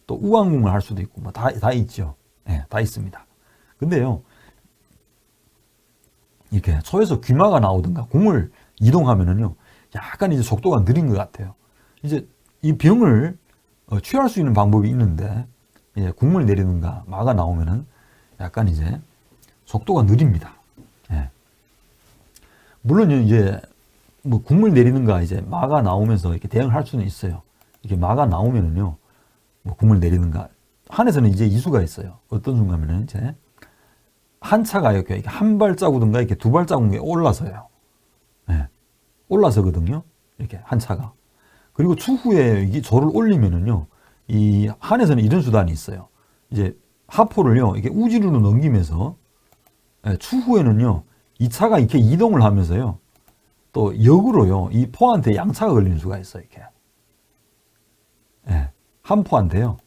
또 우왕궁을 할 수도 있고, 뭐 다 있죠. 예, 다 있습니다. 근데요, 이렇게 소에서 귀마가 나오든가 궁을 이동하면은요, 약간 이제 속도가 느린 것 같아요. 이제 이 병을 취할 수 있는 방법이 있는데, 예, 궁을 내리든가 마가 나오면은 약간 이제 속도가 느립니다. 예. 물론 이제 뭐 궁을 내리는가 이제 마가 나오면서 이렇게 대응을 할 수는 있어요. 이렇게 마가 나오면은요, 뭐 궁을 내리는가. 한에서는 이제 이수가 있어요. 어떤 순간에는 이제 한 차가 이렇게 한 발자국든가 이렇게 두 발자국에 올라서요. 예. 올라서거든요. 이렇게 한 차가. 그리고 추후에 이 조를 올리면은요, 이 한에서는 이런 수단이 있어요. 이제 하포를요, 이게 우지르로 넘기면서, 예, 추후에는요, 이 차가 이렇게 이동을 하면서요, 또 역으로요, 이 포한테 양차가 걸리는 수가 있어요, 이렇게. 예, 한 포한테요.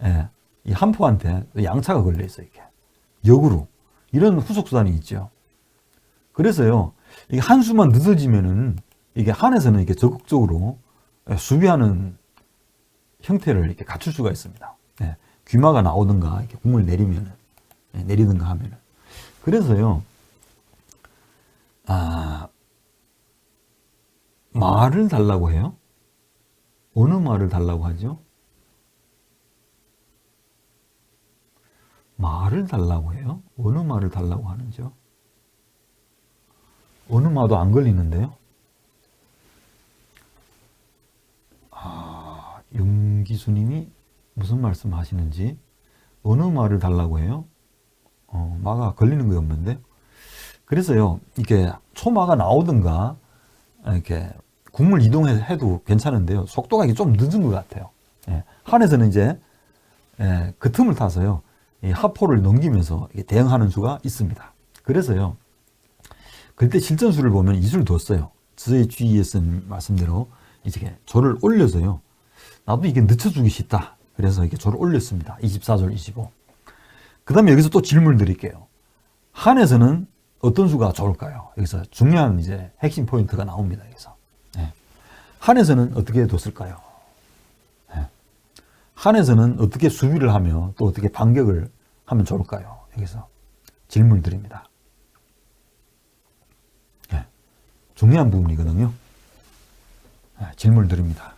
예, 이 한 포한테 양차가 걸려 있어요, 이렇게. 역으로. 이런 후속 수단이 있죠. 그래서요, 이게 한 수만 늦어지면은, 이게 한에서는 이렇게 적극적으로 수비하는 형태를 이렇게 갖출 수가 있습니다. 예, 귀마가 나오든가, 이렇게 궁을 내리면은, 예, 내리든가 하면은. 그래서요, 말을 달라고 해요? 어느 말을 달라고 하죠? 말을 달라고 해요? 어느 말을 달라고 하는지요? 어느 말도 안 걸리는데요? 윤기수님이 무슨 말씀 하시는지, 어느 말을 달라고 해요? 마가 걸리는 게 없는데? 그래서요, 이렇게 초마가 나오든가, 이렇게 궁을 이동해도 괜찮은데요. 속도가 이게 좀 늦은 것 같아요. 예, 한에서는 이제, 예, 그 틈을 타서요, 이 하포를 넘기면서 대응하는 수가 있습니다. 그래서요, 그때 실전수를 보면 이수를 뒀어요. ZGES님 말씀대로 이렇게 조를 올려서요. 나도 이게 늦춰주기 쉽다. 그래서 이렇게 조를 올렸습니다. 24절, 25. 그 다음에 여기서 또 질문을 드릴게요. 한에서는 어떤 수가 좋을까요? 여기서 중요한 이제 핵심 포인트가 나옵니다. 여기서. 네. 한에서는 어떻게 뒀을까요? 네. 한에서는 어떻게 수비를 하며 또 어떻게 반격을 하면 좋을까요? 여기서 질문을 드립니다. 네. 중요한 부분이거든요. 네. 질문을 드립니다.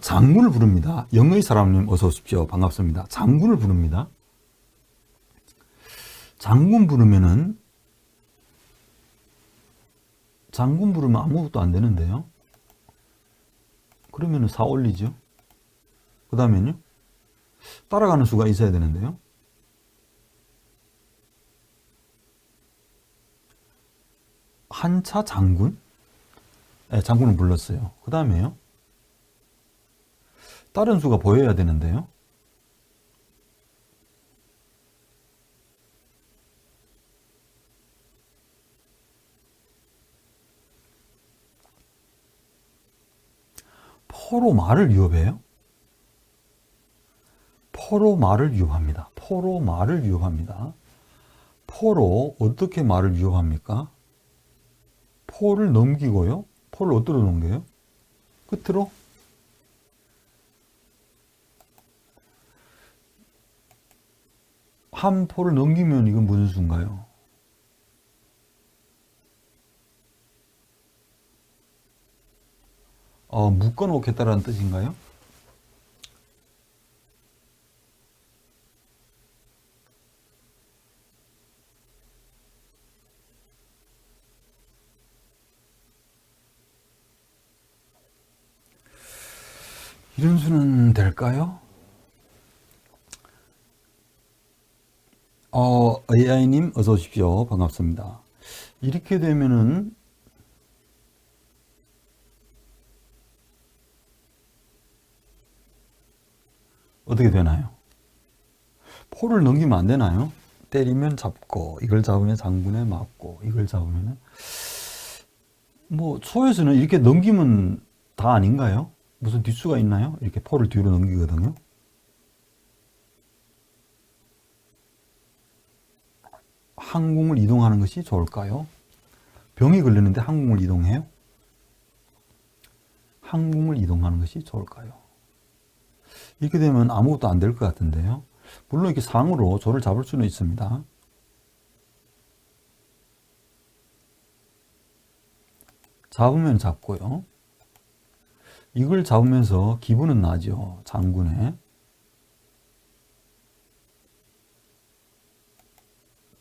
장군을 부릅니다. 영의 사람님 어서 오십시오. 반갑습니다. 장군을 부릅니다. 장군 부르면 아무것도 안 되는데요. 그러면은 4 올리죠. 그 다음에는요, 따라가는 수가 있어야 되는데요. 한차 장군? 네, 장군을 불렀어요. 그 다음에요, 다른 수가 보여야 되는데요. 포로 말을 위협해요? 포로 말을 위협합니다. 포로 말을 위협합니다. 포로 어떻게 말을 위협합니까? 포를 넘기고요. 포를 어디로 넘겨요? 끝으로? 한 포를 넘기면 이건 무슨 수인가요? 묶어 놓겠다라는 뜻인가요? 이런 수는 될까요? AI님 어서 오십시오. 반갑습니다. 이렇게 되면은 어떻게 되나요? 포를 넘기면 안 되나요? 때리면 잡고, 이걸 잡으면 장군에 맞고, 이걸 잡으면 뭐 초에서는 이렇게 넘기면 다 아닌가요? 무슨 뒷수가 있나요? 이렇게 포를 뒤로 넘기거든요. 항공을 이동하는 것이 좋을까요? 병이 걸렸는데 항공을 이동해요? 항공을 이동하는 것이 좋을까요? 이렇게 되면 아무것도 안 될 것 같은데요. 물론 이렇게 상으로 조를 잡을 수는 있습니다. 잡으면 잡고요. 이걸 잡으면서 기분은 나죠. 장군에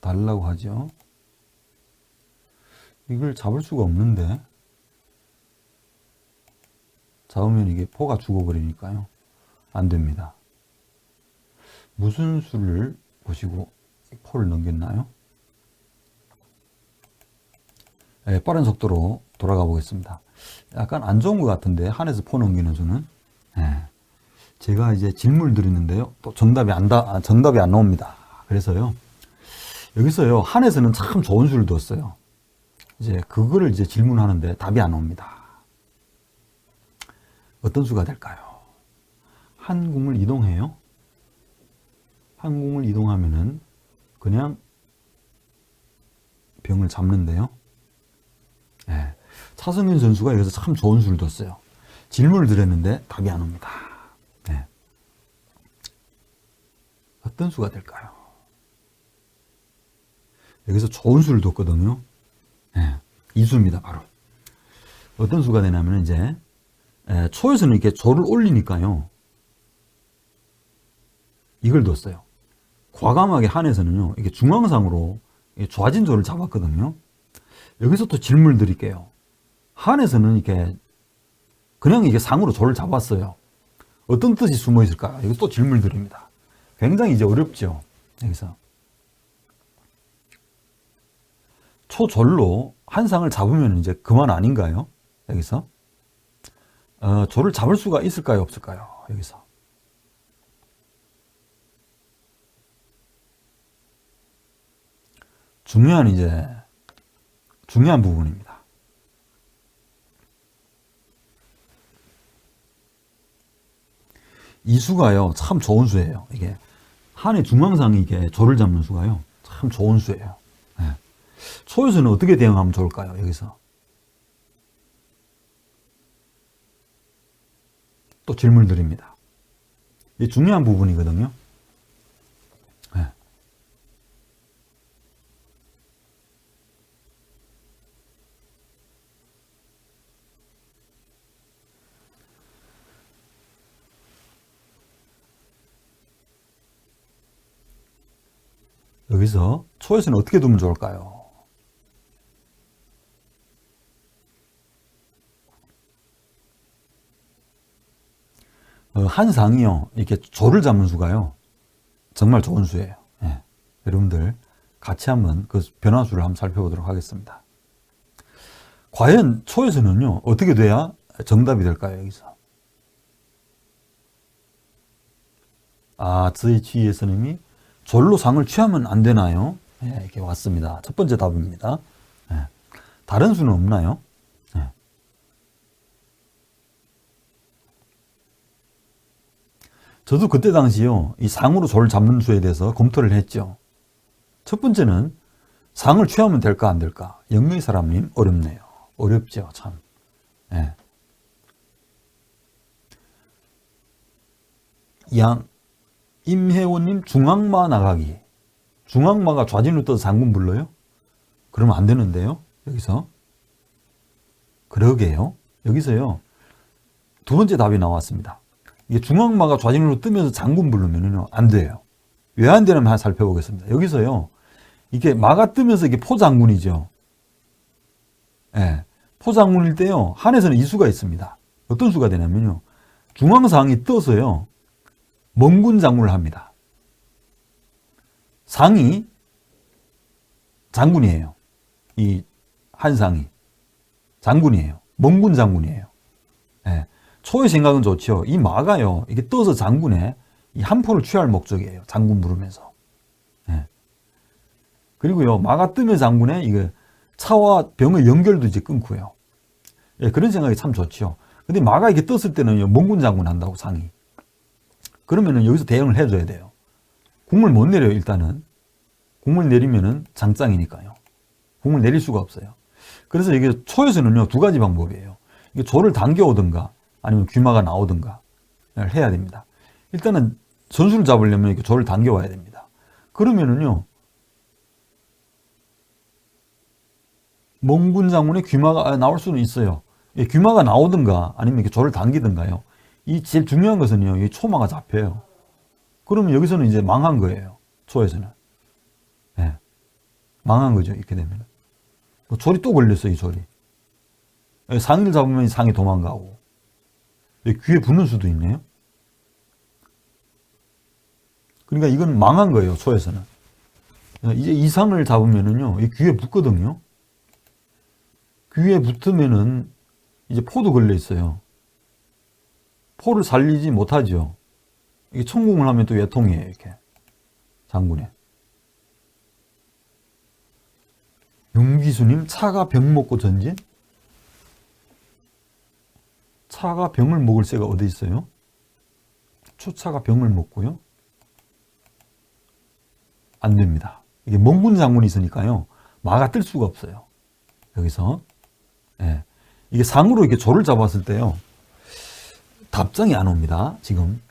달라고 하죠. 이걸 잡을 수가 없는데 잡으면 이게 포가 죽어버리니까요. 안 됩니다. 무슨 수를 보시고 포를 넘겼나요? 네, 빠른 속도로 돌아가 보겠습니다. 약간 안 좋은 것 같은데 한에서 포 넘기는 수는. 네. 제가 이제 질문을 드리는데요. 또 정답이 안 나옵니다. 그래서요. 여기서요. 한에서는 참 좋은 수를 뒀어요. 이제 그거를 이제 질문하는데 답이 안 옵니다. 어떤 수가 될까요? 한궁을 이동해요. 한궁을 이동하면은 그냥 병을 잡는데요. 네. 차성균 선수가 여기서 참 좋은 수를 뒀어요. 질문을 드렸는데 답이 안 옵니다. 네. 어떤 수가 될까요? 여기서 좋은 수를 뒀거든요. 네. 이 수입니다, 바로. 어떤 수가 되냐면 이제 초에서는 이렇게 조를 올리니까요. 이걸 뒀어요. 과감하게 한에서는요. 이게 중앙상으로 좌진 조를 잡았거든요. 여기서 또 질문을 드릴게요. 한에서는 이렇게 그냥 이게 상으로 조를 잡았어요. 어떤 뜻이 숨어 있을까요? 여기서 또 질문을 드립니다. 굉장히 이제 어렵죠. 여기서 초졸로 한 상을 잡으면 이제 그만 아닌가요? 여기서 조를 잡을 수가 있을까요? 없을까요? 여기서 중요한 부분입니다. 이 수가요, 참 좋은 수예요. 이게 한의 중앙상이 이게 조를 잡는 수가요, 참 좋은 수예요. 네. 초에서는 어떻게 대응하면 좋을까요? 여기서 또 질문을 드립니다. 이게 중요한 부분이거든요. 네. 여기서 초에서는 어떻게 두면 좋을까요? 한 상이요, 이렇게 조를 잡는 수가요, 정말 좋은 수예요. 예. 여러분들 같이 한번 그 변화수를 한번 살펴보도록 하겠습니다. 과연 초에서는요, 어떻게 돼야 정답이 될까요, 여기서? ZHE 선생님이 졸로 상을 취하면 안 되나요? 예, 이렇게 왔습니다. 첫 번째 답입니다. 예. 다른 수는 없나요? 예. 저도 그때 당시요, 이 상으로 조를 잡는 수에 대해서 검토를 했죠. 첫 번째는 상을 취하면 될까 안 될까? 영의 사람님 어렵네요. 어렵죠, 참. 예. 임혜원님 중앙마 나가기. 중앙마가 좌진으로 떠서 장군 불러요? 그러면 안 되는데요, 여기서. 그러게요. 여기서요, 두 번째 답이 나왔습니다. 이게 중앙마가 좌진으로 뜨면서 장군 부르면요, 안 돼요. 왜 안 되냐면 하나 살펴보겠습니다. 여기서요, 이게 마가 뜨면서 이게 포장군이죠. 예. 포장군일 때요, 한에서는 이 수가 있습니다. 어떤 수가 되냐면요, 중앙상이 떠서요, 멍군 장군을 합니다. 상이 장군이에요. 이 한상이 장군이에요. 멍군 장군이에요. 예. 초의 생각은 좋죠. 이 마가요, 이게 떠서 장군에 이 한포를 취할 목적이에요. 장군 부르면서. 예. 그리고요, 마가 뜨면 장군의 이거 차와 병의 연결도 이제 끊고요. 예, 그런 생각이 참 좋죠. 근데 마가 이렇게 떴을 때는요, 몽군 장군 한다고 상이. 그러면은 여기서 대응을 해줘야 돼요. 궁을 못 내려요, 일단은. 궁을 내리면은 장장이니까요. 궁을 내릴 수가 없어요. 그래서 이게 초에서는요, 두 가지 방법이에요. 이게 조를 당겨오든가 아니면 귀마가 나오든가 해야 됩니다. 일단은 선수를 잡으려면 이렇게 조를 당겨와야 됩니다. 그러면은요, 몽군 장군의 귀마가 나올 수는 있어요. 귀마가 나오든가 아니면 이렇게 조를 당기든가요. 이 제일 중요한 것은요, 이 초마가 잡혀요. 그러면 여기서는 이제 망한 거예요. 초에서는. 예. 망한 거죠. 이렇게 되면. 조리 또 걸렸어요, 이 조리. 상의를 잡으면 상이 도망가고. 귀에 붙는 수도 있네요. 그러니까 이건 망한 거예요, 초에서는. 이제 이 상을 잡으면은요, 이 귀에 붙거든요. 귀에 붙으면은 이제 포도 걸려 있어요. 포를 살리지 못하죠. 이게 천궁을 하면 또 외통이에요, 이렇게. 장군에. 용기수님, 차가 병 먹고 전진? 차가 병을 먹을 새가 어디 있어요? 초차가 병을 먹고요. 안 됩니다. 이게 몽군 장군이 있으니까요. 마가 뜰 수가 없어요. 여기서. 예. 이게 상으로 이렇게 조를 잡았을 때요. 답장이 안 옵니다. 지금.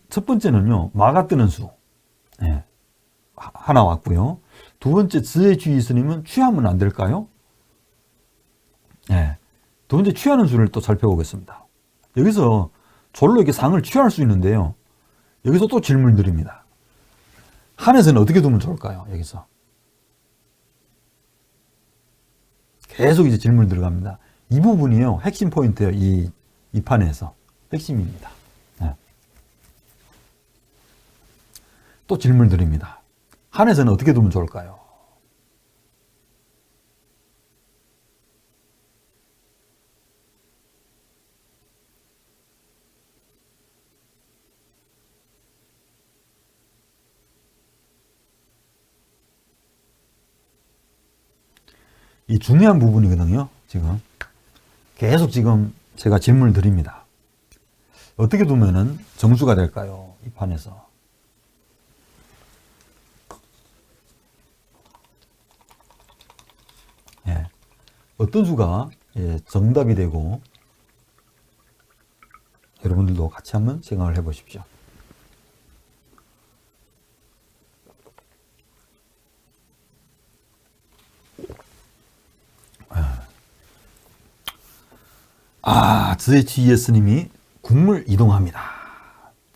첫 번째는요. 마가 뜨는 수. 예. 하나 왔고요. 두 번째, 즈의 주의 스님은 취하면 안 될까요? 예. 두 번째, 취하는 수를 또 살펴보겠습니다. 여기서 졸로 이렇게 상을 취할 수 있는데요. 여기서 또 질문 드립니다. 한에서는 어떻게 두면 좋을까요? 여기서. 계속 이제 질문 들어갑니다. 이 부분이요. 핵심 포인트예요. 이 판에서. 핵심입니다. 네. 또 질문 드립니다. 한에서는 어떻게 두면 좋을까요? 이 중요한 부분이거든요. 지금 계속 지금 제가 질문을 드립니다. 어떻게 두면은 정수가 될까요? 이 판에서. 예. 어떤 수가 정답이 되고 여러분들도 같이 한번 생각을 해보십시오. ZHES님이 국물 이동합니다.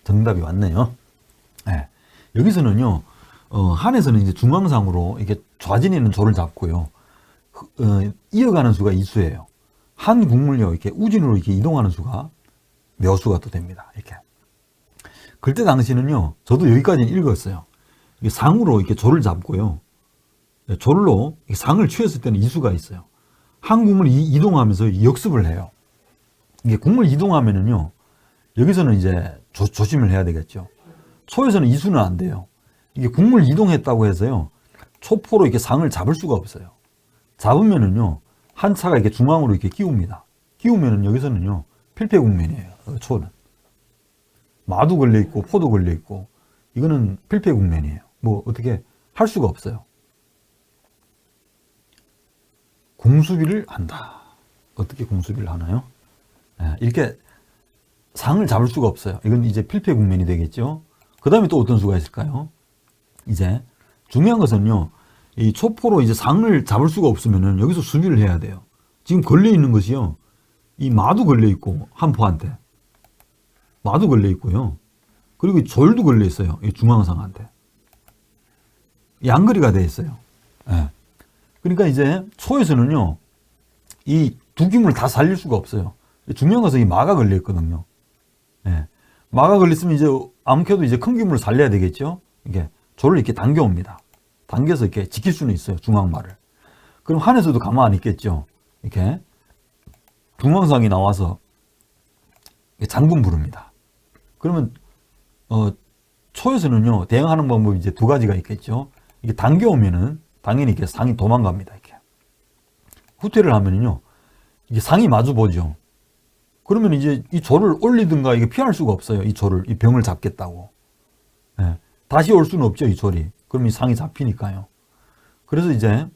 정답이 왔네요. 네. 여기서는요, 한에서는 이제 중앙상으로 이렇게 좌진에 있는 조를 잡고요, 이어가는 수가 이수예요. 한 국물요, 이렇게 우진으로 이렇게 이동하는 수가 묘수가 또 됩니다. 이렇게. 그때 당시는요, 저도 여기까지는 읽었어요. 이게 상으로 이렇게 조를 잡고요, 졸로 상을 취했을 때는 이수가 있어요. 한 국물 이동하면서 역습을 해요. 이게 국물 이동하면은요, 여기서는 이제 조심을 해야 되겠죠. 초에서는 이수는 안 돼요. 이게 국물 이동했다고 해서요, 초포로 이렇게 상을 잡을 수가 없어요. 잡으면은요, 한 차가 이렇게 중앙으로 이렇게 끼웁니다. 끼우면은 여기서는요, 필패국면이에요. 초는. 마도 걸려있고, 포도 걸려있고, 이거는 필패국면이에요. 뭐, 어떻게 할 수가 없어요. 공수비를 한다. 어떻게 공수비를 하나요? 이렇게 상을 잡을 수가 없어요. 이건 이제 필패 국면이 되겠죠. 그 다음에 또 어떤 수가 있을까요? 이제 중요한 것은요, 이 초포로 이제 상을 잡을 수가 없으면은 여기서 수비를 해야 돼요. 지금 걸려 있는 것이요, 이 마도 걸려 있고 한 포한테 마도 걸려 있고요. 그리고 졸도 걸려 있어요. 이 중앙상한테 양거리가 돼 있어요. 예. 그러니까 이제 초에서는요, 이 두 기물을 다 살릴 수가 없어요. 중요한 것은 이 마가 걸려 있거든요. 예. 마가 걸렸으면 이제 아무래도 이제 큰 기물을 살려야 되겠죠. 이게 조를 이렇게 당겨옵니다. 당겨서 이렇게 지킬 수는 있어요. 중앙마를. 그럼 한에서도 가만 안 있겠죠. 이렇게 중앙상이 나와서 장군 부릅니다. 그러면 초에서는요, 대응하는 방법이 이제 두 가지가 있겠죠. 이게 당겨오면은 당연히 이렇게 상이 도망갑니다. 이렇게. 후퇴를 하면은요, 이게 상이 마주 보죠. 그러면 이제 이 조를 올리든가 이게 피할 수가 없어요. 이 조를, 이 병을 잡겠다고. 예. 다시 올 수는 없죠, 이 조리. 그럼 이 상이 잡히니까요. 그래서 이제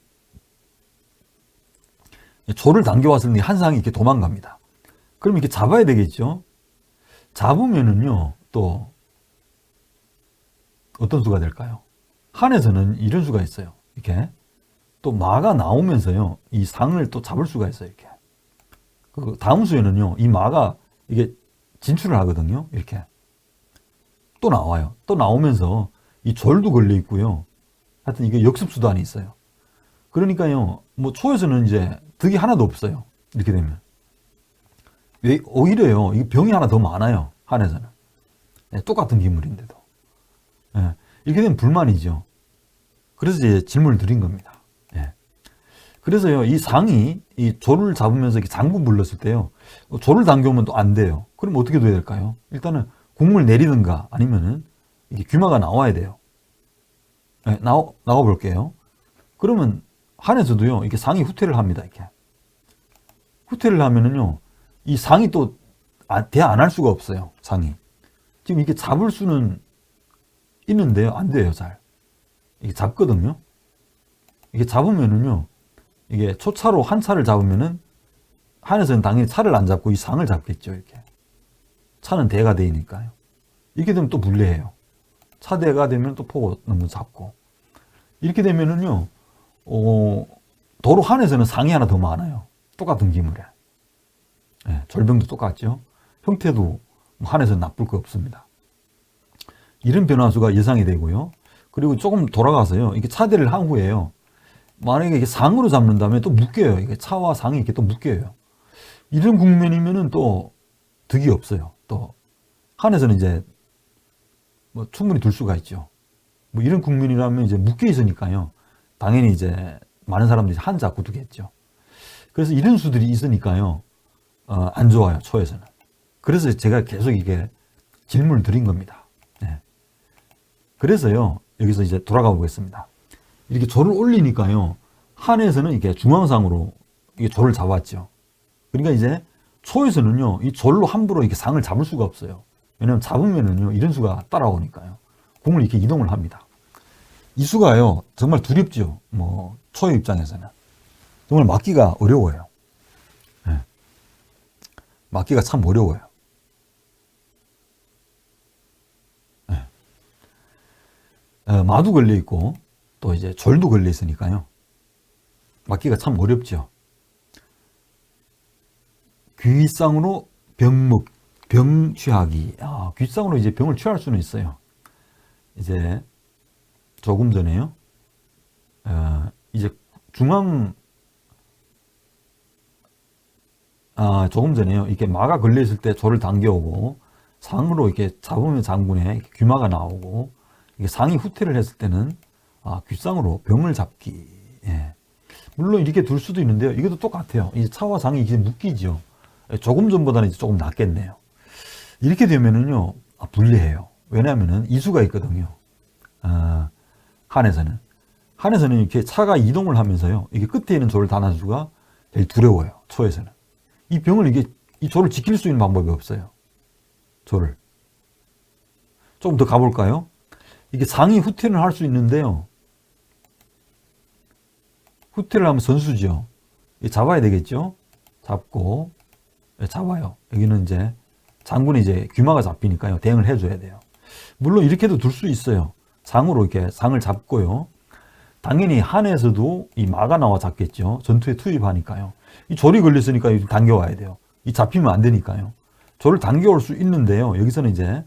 조를 당겨왔을 때 한 상이 이렇게 도망갑니다. 그럼 이렇게 잡아야 되겠죠. 잡으면은요, 또 어떤 수가 될까요? 한에서는 이런 수가 있어요. 이렇게 또 마가 나오면서요, 이 상을 또 잡을 수가 있어요. 이렇게. 그 다음 수에는요, 이 마가 이게 진출을 하거든요. 이렇게 또 나와요. 또 나오면서 이 절도 걸려 있고요. 하여튼 이게 역습수단이 있어요. 그러니까요, 뭐 초에서는 이제 득이 하나도 없어요. 이렇게 되면. 왜 오히려요, 이 병이 하나 더 많아요. 한에서는. 네, 똑같은 기물인데도. 네, 이렇게 되면 불만이죠. 그래서 이제 질문을 드린 겁니다. 네. 그래서요, 이 상이 이 조를 잡으면서 이렇게 장구 불렀을 때요, 조를 당겨오면 또 안 돼요. 그럼 어떻게 돼야 될까요? 일단은 국물 내리든가 아니면은 이게 귀마가 나와야 돼요. 네, 나와 볼게요. 그러면 한에서도요, 이렇게 상이 후퇴를 합니다. 이렇게. 후퇴를 하면은요, 이 상이 또 대화 안 할 수가 없어요. 상이. 지금 이렇게 잡을 수는 있는데요, 안 돼요, 잘. 이게 잡거든요. 이게 잡으면은요, 이게 초차로 한 차를 잡으면은 한에서는 당연히 차를 안 잡고 이 상을 잡겠죠, 이렇게. 차는 대가 되니까요. 이렇게 되면 또 불리해요. 차대가 되면 또 포고 너무 잡고. 이렇게 되면은요, 도로 한에서는 상이 하나 더 많아요. 똑같은 기물에. 네, 절병도 똑같죠. 형태도 한에서는 나쁠 거 없습니다. 이런 변화수가 예상이 되고요. 그리고 조금 돌아가서요, 이게 차대를 한 후에요, 만약에 이게 상으로 잡는다면 또 묶여요. 이게 차와 상이 이렇게 또 묶여요. 이런 국면이면은 또 득이 없어요. 또 한에서는 이제 뭐 충분히 둘 수가 있죠. 뭐 이런 국면이라면 이제 묶여 있으니까요, 당연히 이제 많은 사람들이 한 잡고 두겠죠. 그래서 이런 수들이 있으니까요, 안 좋아요, 초에서는. 그래서 제가 계속 이게 질문을 드린 겁니다. 네. 그래서요, 여기서 이제 돌아가 보겠습니다. 이렇게 조를 올리니까요, 한에서는 이렇게 중앙상으로 이게 조를 잡았죠. 그러니까 이제 초에서는요, 이 졸로 함부로 이렇게 상을 잡을 수가 없어요. 왜냐하면 잡으면은요, 이런 수가 따라오니까요. 공을 이렇게 이동을 합니다. 이 수가요, 정말 두렵죠. 뭐, 초의 입장에서는. 정말 막기가 어려워요. 네. 막기가 참 어려워요. 네. 마도 걸려 있고, 또 이제 졸도 걸려 있으니까요. 막기가 참 어렵죠. 귀쌍으로 병 취하기. 귀쌍으로 이제 병을 취할 수는 있어요. 이제 조금 전에요. 이제 조금 전에요. 이렇게 마가 걸려 있을 때 조를 당겨오고 상으로 이렇게 잡으면 장군에 귀마가 나오고, 이게 상이 후퇴를 했을 때는 귀쌍으로 병을 잡기. 예. 물론 이렇게 둘 수도 있는데요. 이것도 똑같아요. 이제 차와 상이 이제 묶이죠. 조금 전보다는 이제 조금 낫겠네요. 이렇게 되면은요, 불리해요. 왜냐하면은 이수가 있거든요. 한에서는 이렇게 차가 이동을 하면서요, 이게 끝에 있는 조를 다는 수가 제일 두려워요. 초에서는. 이 병을 이 조를 지킬 수 있는 방법이 없어요. 조를. 조금 더 가볼까요? 이게 상이 후퇴는 할 수 있는데요. 후퇴를 하면 선수죠. 잡아야 되겠죠? 잡고, 잡아요. 여기는 이제 장군이 이제 귀마가 잡히니까요, 대응을 해줘야 돼요. 물론 이렇게도 둘 수 있어요. 상으로 이렇게 상을 잡고요. 당연히 한에서도 이 마가 나와 잡겠죠. 전투에 투입하니까요. 이 졸이 걸렸으니까 당겨와야 돼요. 이 잡히면 안 되니까요. 졸을 당겨올 수 있는데요. 여기서는 이제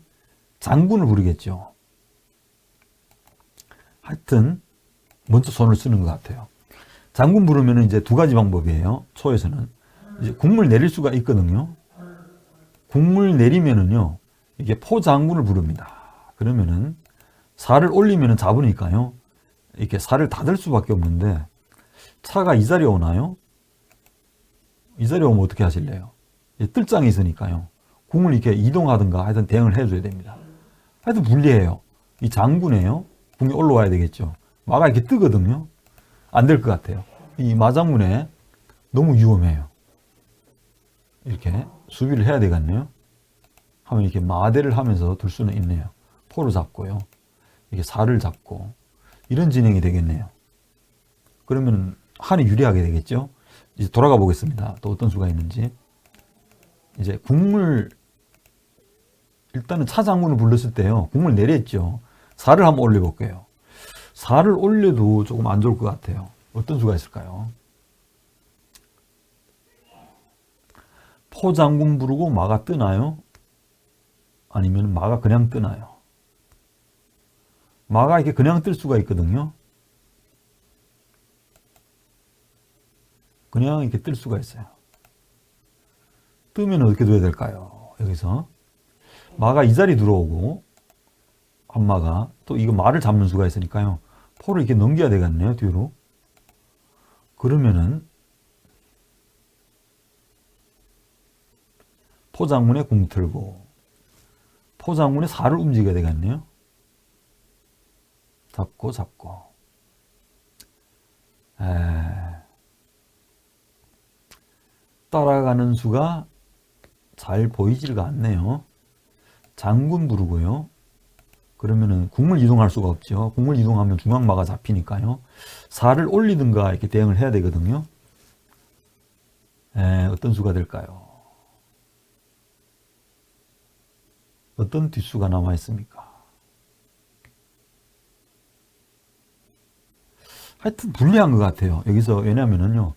장군을 부르겠죠. 하여튼 먼저 손을 쓰는 것 같아요. 장군 부르면 이제 두 가지 방법이에요. 초에서는 이제 국물 내릴 수가 있거든요. 국물 내리면은요, 이게 포장군을 부릅니다. 그러면은 살을 올리면은 잡으니까요, 이렇게 살을 닫을 수밖에 없는데, 차가 이 자리에 오나요? 이 자리에 오면 어떻게 하실래요? 뜰장이 있으니까요, 궁을 이렇게 이동하든가 하여튼 대응을 해줘야 됩니다. 하여튼 불리해요. 이 장군에요. 궁이 올라와야 되겠죠. 마가 이렇게 뜨거든요. 안 될 것 같아요. 이 마장군에 너무 위험해요. 이렇게 수비를 해야 되겠네요. 하면 이렇게 마대를 하면서 둘 수는 있네요. 포를 잡고요. 이게 살을 잡고 이런 진행이 되겠네요. 그러면 한이 유리하게 되겠죠. 이제 돌아가 보겠습니다. 또 어떤 수가 있는지. 이제 궁을 일단은 차장군을 불렀을 때요. 궁을 내렸죠. 살을 한번 올려볼게요. 살을 올려도 조금 안 좋을 것 같아요. 어떤 수가 있을까요? 포장군 부르고 마가 뜨나요? 아니면 마가 그냥 뜨나요? 마가 이렇게 그냥 뜰 수가 있거든요. 그냥 이렇게 뜰 수가 있어요. 뜨면 어떻게 돼야 될까요? 여기서 마가 이 자리 들어오고 한마가 또 이거 마를 잡는 수가 있으니까요. 포를 이렇게 넘겨야 되겠네요. 뒤로. 그러면은 포장문에 궁 틀고 포장문에 살을 움직여야 되겠네요. 잡고 따라가는 수가 잘 보이지가 않네요. 장군 부르고요. 그러면은 궁을 이동할 수가 없죠. 궁을 이동하면 중앙마가 잡히니까요. 살을 올리든가 이렇게 대응을 해야 되거든요. 어떤 수가 될까요? 어떤 뒷수가 남아 있습니까? 하여튼 불리한 것 같아요. 여기서 왜냐면은요.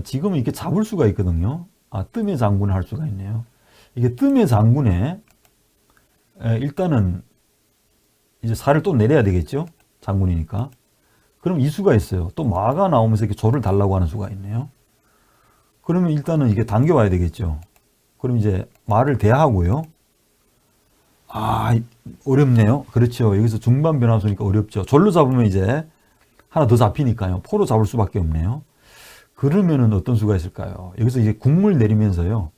지금 이렇게 잡을 수가 있거든요. 뜸의 장군을 할 수가 있네요. 이게 뜸의 장군에 일단은 이제 살을 또 내려야 되겠죠. 장군이니까. 그럼 이 수가 있어요. 또 마가 나오면서 이렇게 조를 달라고 하는 수가 있네요. 그러면 일단은 이게 당겨와야 되겠죠. 그럼 이제 마를 대하고요. 어렵네요. 그렇죠. 여기서 중반 변화수니까 어렵죠. 절로 잡으면 이제 하나 더 잡히니까요. 포로 잡을 수밖에 없네요. 그러면은 어떤 수가 있을까요? 여기서 이제 궁을 내리면서요.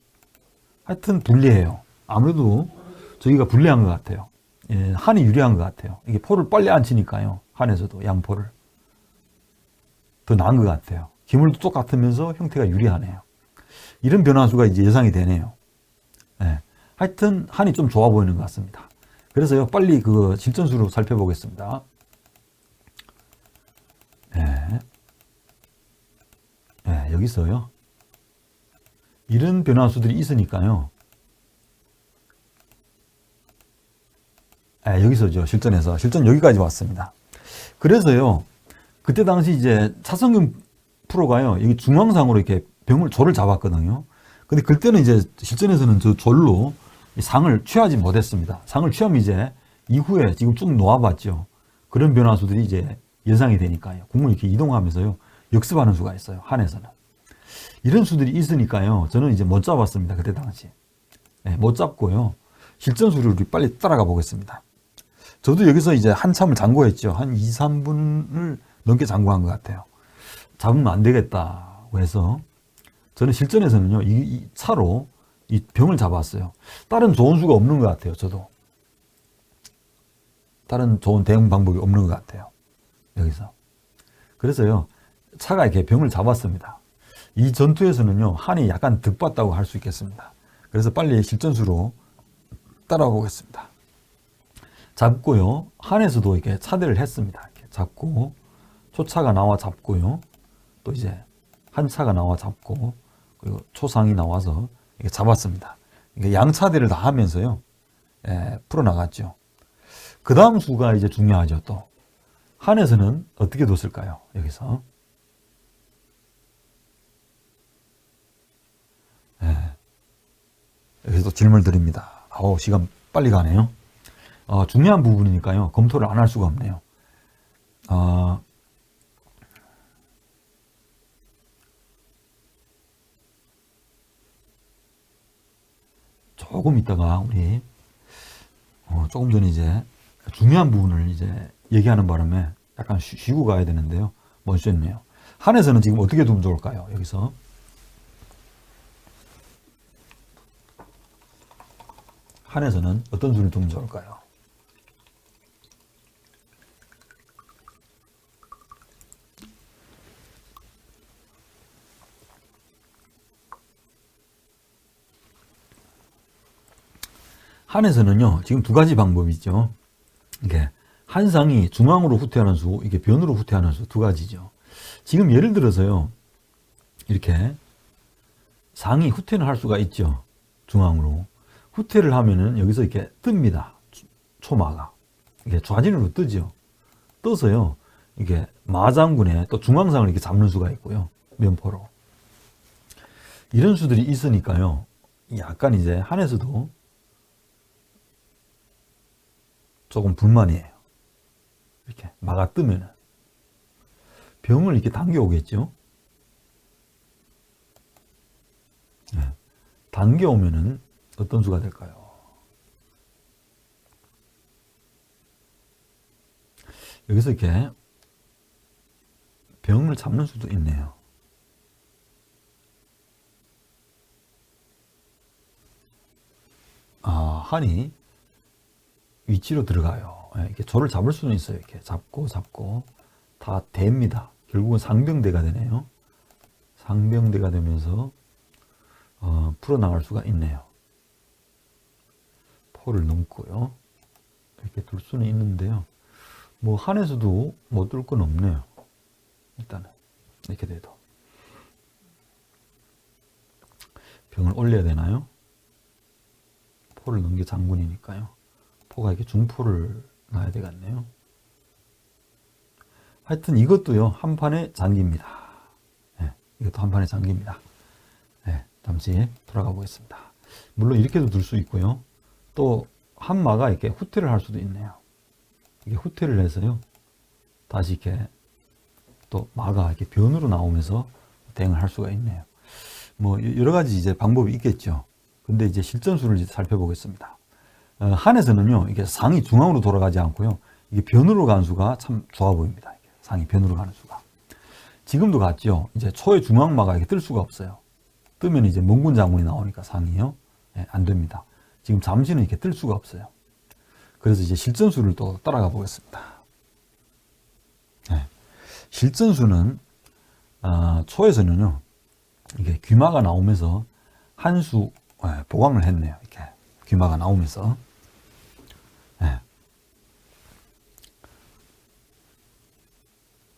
하여튼 불리해요. 아무래도 저희가 불리한 것 같아요. 예, 한이 유리한 것 같아요. 이게 포를 빨리 안 치니까요. 한에서도 양포를. 더 나은 것 같아요. 기물도 똑같으면서 형태가 유리하네요. 이런 변화수가 이제 예상이 되네요. 예. 하여튼 한이 좀 좋아 보이는 것 같습니다. 그래서요. 빨리 그 실전수로 살펴보겠습니다. 예. 예, 여기서요. 이런 변화수들이 있으니까요. 여기서죠. 실전 여기까지 왔습니다. 그래서요. 그때 당시 이제 차성균 프로가요. 여기 중앙상으로 이렇게 조를 잡았거든요. 근데 그때는 이제 실전에서는 저 졸로 상을 취하지 못했습니다. 상을 취하면 이제 이후에 지금 쭉 놓아봤죠. 그런 변화수들이 이제 예상이 되니까요. 궁을 이렇게 이동하면서요. 역습하는 수가 있어요. 한에서는. 이런 수들이 있으니까요. 저는 이제 못 잡았습니다. 그때 당시. 못 잡고요. 실전수를 빨리 따라가 보겠습니다. 저도 여기서 이제 한참을 장고했죠. 한 2, 3분을 넘게 장고한 것 같아요. 잡으면 안 되겠다고 해서 저는 실전에서는요, 이 차로 이 병을 잡았어요. 다른 좋은 수가 없는 것 같아요, 저도. 다른 좋은 대응 방법이 없는 것 같아요. 여기서. 그래서요, 차가 이렇게 병을 잡았습니다. 이 전투에서는요, 한이 약간 득봤다고 할 수 있겠습니다. 그래서 빨리 실전수로 따라가 보겠습니다. 잡고요, 한에서도 이렇게 차대를 했습니다. 이렇게 잡고, 초차가 나와 잡고요, 또 이제 한 차가 나와 잡고, 그리고 초상이 나와서 이렇게 잡았습니다. 이게 양차대를 다 하면서요, 풀어나갔죠. 그 다음 수가 이제 중요하죠, 또. 한에서는 어떻게 뒀을까요? 여기서. 여기서 또 질문을 드립니다. 시간 빨리 가네요. 중요한 부분이니까요, 검토를 안 할 수가 없네요. 조금 있다가 우리 조금 전에 이제 중요한 부분을 이제 얘기하는 바람에 약간 쉬고 가야 되는데요. 멈췄네요. 한에서는 지금 어떻게 두면 좋을까요? 여기서 한에서는 어떤 수를 두면 좋을까요? 한에서는요, 지금 두 가지 방법이 있죠. 이게 한상이 중앙으로 후퇴하는 수, 이게 변으로 후퇴하는 수 두 가지죠. 지금 예를 들어서요, 이렇게 상이 후퇴는 할 수가 있죠. 중앙으로. 후퇴를 하면은 여기서 이렇게 뜹니다. 초마가. 이게 좌진으로 뜨죠. 떠서요, 이게 마장군에 또 중앙상을 이렇게 잡는 수가 있고요. 면포로. 이런 수들이 있으니까요, 약간 이제 한에서도 조금 불만이에요. 이렇게 마가 뜨면은. 병을 이렇게 당겨오겠죠. 네. 당겨오면은 어떤 수가 될까요? 여기서 이렇게 병을 잡는 수도 있네요. 한이 위치로 들어가요. 이렇게 조를 잡을 수는 있어요. 이렇게 잡고 다 됩니다. 결국은 상병대가 되네요. 상병대가 되면서 풀어나갈 수가 있네요. 포를 넘고요. 이렇게 둘 수는 있는데요. 뭐 한에서도 못 둘 건 없네요. 일단은 이렇게 돼도 병을 올려야 되나요? 포를 넘겨 장군이니까요. 포가 이렇게 중포를 놔야 되겠네요. 하여튼 이것도요, 한 판에 장기입니다. 네, 이것도 한 판에 장기입니다. 네, 잠시 돌아가 보겠습니다. 물론 이렇게도 둘 수 있고요. 또 한마가 이렇게 후퇴를 할 수도 있네요. 이게 후퇴를 해서요, 다시 이렇게 또 마가 이렇게 변으로 나오면서 대응을 할 수가 있네요. 뭐 여러 가지 이제 방법이 있겠죠. 근데 이제 실전수를 살펴보겠습니다. 한에서는요, 이게 상이 중앙으로 돌아가지 않고요, 이게 변으로 가는 수가 참 좋아 보입니다. 상이 변으로 가는 수가. 지금도 같죠. 이제 초의 중앙마가 이렇게 뜰 수가 없어요. 뜨면 이제 몽군 장군이 나오니까 상이요, 안 됩니다. 지금 잠시는 이렇게 뜰 수가 없어요. 그래서 이제 실전수를 또 따라가 보겠습니다. 실전수는 초에서는요, 이게 귀마가 나오면서 한 수 보강을 했네요. 이렇게 귀마가 나오면서.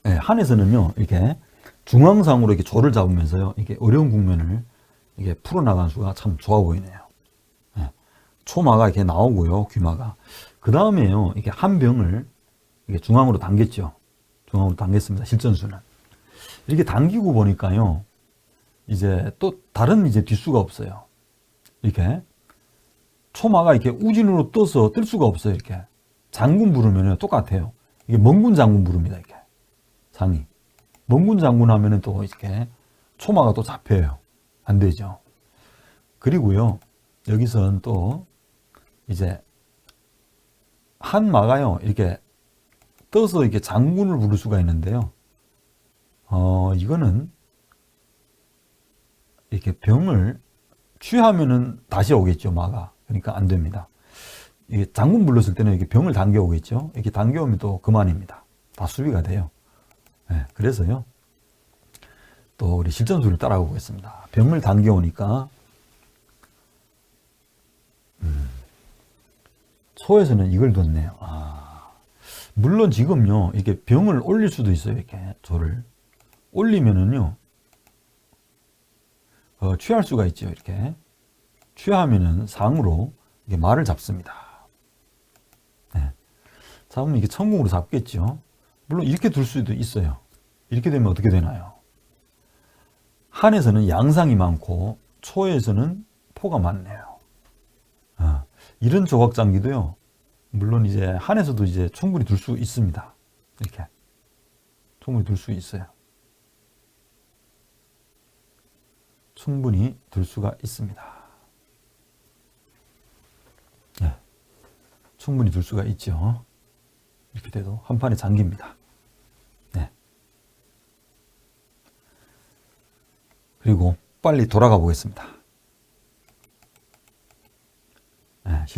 한에서는요, 이렇게 중앙상으로 이렇게 조를 잡으면서요, 이게 어려운 국면을 이게 풀어나가는 수가 참 좋아 보이네요. 초마가 이렇게 나오고요, 귀마가. 그 다음에요, 이렇게 한 병을 이렇게 중앙으로 당겼죠. 중앙으로 당겼습니다. 실전수는. 이렇게 당기고 보니까요, 이제 또 다른 이제 뒷수가 없어요. 이렇게 초마가 이렇게 우진으로 떠서 뜰 수가 없어요. 이렇게 장군 부르면은 똑같아요. 이게 멍군 장군 부릅니다. 이렇게 상이 멍군 장군 하면은 또 이렇게 초마가 또 잡혀요. 안 되죠. 그리고요, 여기선 또 이제 한마가요, 이렇게 떠서 이렇게 장군을 부를 수가 있는데요. 이거는 이렇게 병을 취하면은 다시 오겠죠, 마가. 그러니까 안 됩니다. 이게 장군 불렀을 때는 이렇게 병을 당겨 오겠죠. 이렇게 당겨 오면 또 그만입니다. 다 수비가 돼요. 그래서요, 또 우리 실전수를 따라가 보겠습니다. 병을 당겨 오니까 초에서는 이걸 뒀네요. 물론 지금요, 이렇게 병을 올릴 수도 있어요. 이렇게 조를 올리면은요, 취할 수가 있죠. 이렇게 취하면은 상으로 이게 말을 잡습니다. 잡으면 이게 천궁으로 잡겠죠. 물론 이렇게 둘 수도 있어요. 이렇게 되면 어떻게 되나요? 한에서는 양상이 많고 초에서는 포가 많네요. 이런 조각장기도요, 물론 이제 한에서도 이제 충분히 둘 수 있습니다. 이렇게 충분히 둘 수 있어요. 충분히 둘 수가 있습니다. 충분히 둘 수가 있죠. 이렇게 돼도 한 판에 장기입니다. 그리고 빨리 돌아가 보겠습니다.